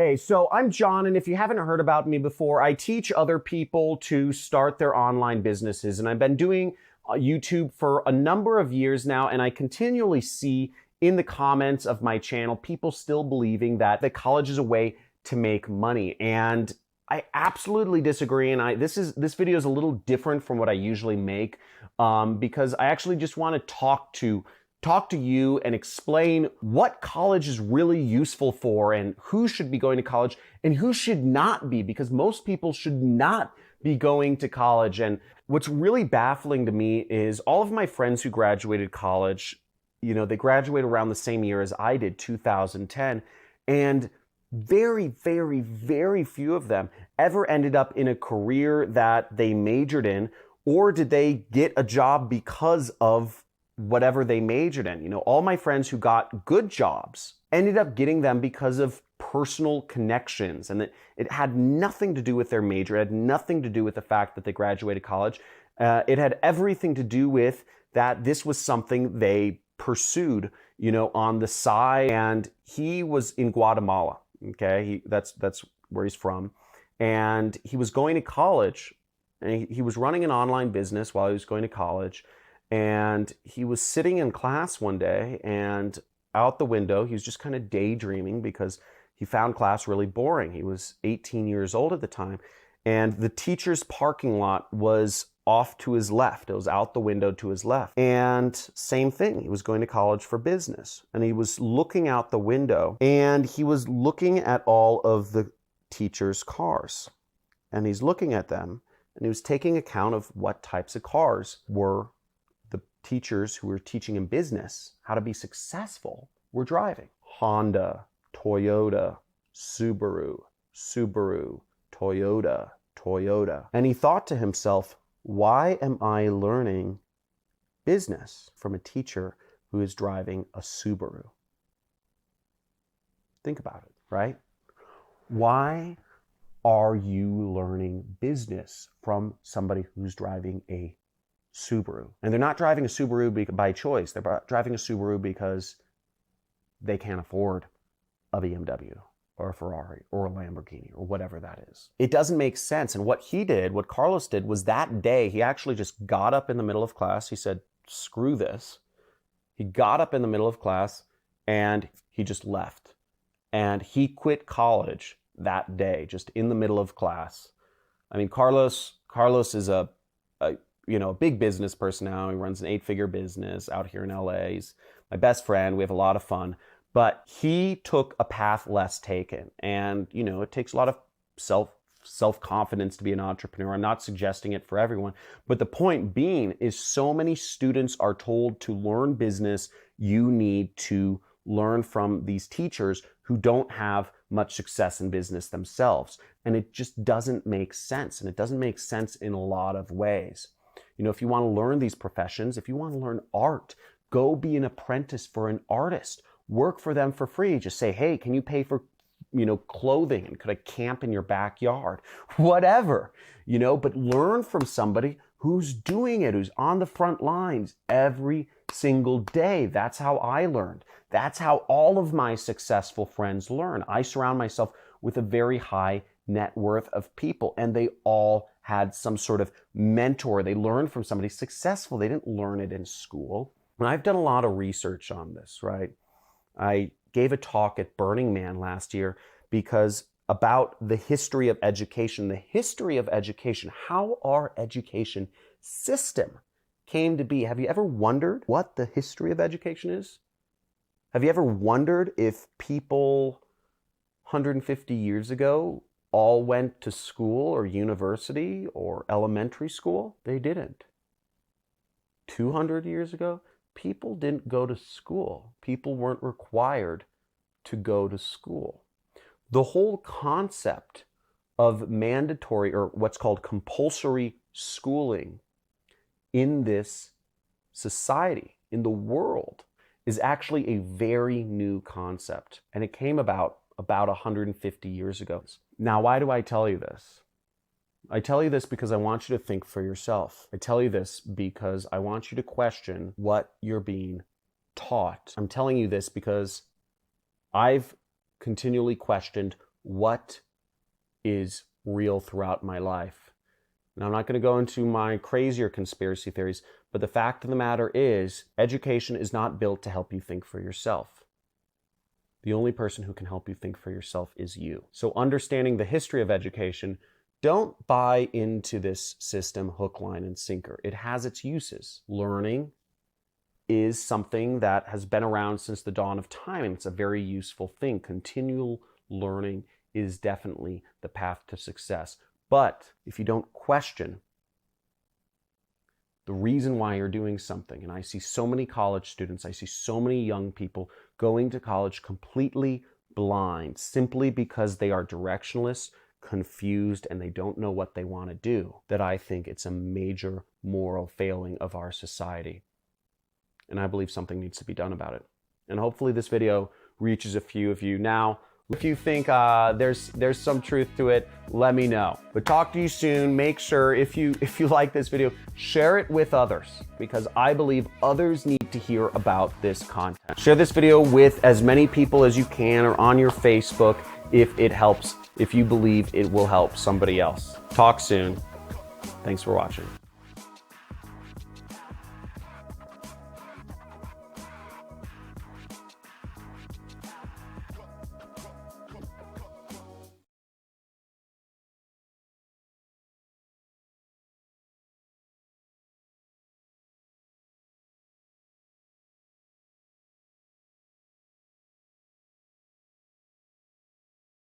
Hey, so I'm John, and if you haven't heard about me before, I teach other people to start their online businesses, and I've been doing YouTube for a number of years now, and I continually see in the comments of my channel people still believing that the college is a way to make money, and I absolutely disagree. And this video is a little different from what I usually make because I actually just want to talk to you and explain what college is really useful for and who should be going to college and who should not be, because most people should not be going to college. And what's really baffling to me is all of my friends who graduated college, you know, they graduated around the same year as I did, 2010, and very, very, very few of them ever ended up in a career that they majored in, or did they get a job because of whatever they majored in. You know, all my friends who got good jobs ended up getting them because of personal connections, and that it had nothing to do with their major. It had nothing to do with the fact that they graduated college. It had everything to do with that this was something they pursued, you know, on the side. And he was in Guatemala. Okay, that's where he's from, and he was going to college, and he was running an online business while he was going to college. And he was sitting in class one day, and out the window, he was just kind of daydreaming because he found class really boring. He was 18 years old at the time, and the teacher's parking lot was off to his left. It was out the window to his left. And same thing, he was going to college for business, and he was looking out the window, and he was looking at all of the teacher's cars, and he's looking at them, and he was taking account of what types of cars were the teachers who were teaching him business, how to be successful, were driving. Honda, Toyota, Subaru, Toyota. And he thought to himself, why am I learning business from a teacher who is driving a Subaru? Think about it, right? Why are you learning business from somebody who's driving a Subaru? And they're not driving a Subaru by choice. They're driving a Subaru because they can't afford a BMW or a Ferrari or a Lamborghini or whatever that is. It doesn't make sense. And what he did, what Carlos did, was that day he actually just got up in the middle of class. He said, screw this. He got up in the middle of class and he just left. And he quit college that day, just in the middle of class. I mean, Carlos is a big business person now. He runs an 8-figure business out here in LA. He's my best friend. We have a lot of fun. But he took a path less taken. And, you know, it takes a lot of self-confidence to be an entrepreneur. I'm not suggesting it for everyone. But the point being is so many students are told to learn business. You need to learn from these teachers who don't have much success in business themselves. And it just doesn't make sense. And it doesn't make sense in a lot of ways. You know, if you want to learn these professions, if you want to learn art, go be an apprentice for an artist. Work for them for free. Just say, hey, can you pay for, you know, clothing? And could I camp in your backyard? Whatever, you know, but learn from somebody who's doing it, who's on the front lines every single day. That's how I learned. That's how all of my successful friends learn. I surround myself with a very high net worth of people, and they all had some sort of mentor. They learned from somebody successful. They didn't learn it in school. And I've done a lot of research on this, right? I gave a talk at Burning Man last year because about the history of education, how our education system came to be. Have you ever wondered what the history of education is? Have you ever wondered if people 150 years ago all went to school or university or elementary school? They didn't. 200 years ago, people didn't go to school. People weren't required to go to school. The whole concept of mandatory, or what's called compulsory schooling in this society, in the world, is actually a very new concept. And it came about 150 years ago. Now, why do I tell you this? I tell you this because I want you to think for yourself. I tell you this because I want you to question what you're being taught. I'm telling you this because I've continually questioned what is real throughout my life. Now, I'm not going to go into my crazier conspiracy theories, but the fact of the matter is, education is not built to help you think for yourself. The only person who can help you think for yourself is you. So understanding the history of education, don't buy into this system hook, line, and sinker. It has its uses. Learning is something that has been around since the dawn of time, and it's a very useful thing. Continual learning is definitely the path to success. But if you don't question the reason why you're doing something, and I see so many college students, I see so many young people going to college completely blind simply because they are directionless, confused, and they don't know what they want to do, that I think it's a major moral failing of our society. And I believe something needs to be done about it. And hopefully this video reaches a few of you. Now, if you think there's some truth to it, let me know. But talk to you soon. Make sure if you like this video, share it with others, because I believe others need to hear about this content. Share this video with as many people as you can, or on your Facebook if it helps, if you believe it will help somebody else. Talk soon. Thanks for watching.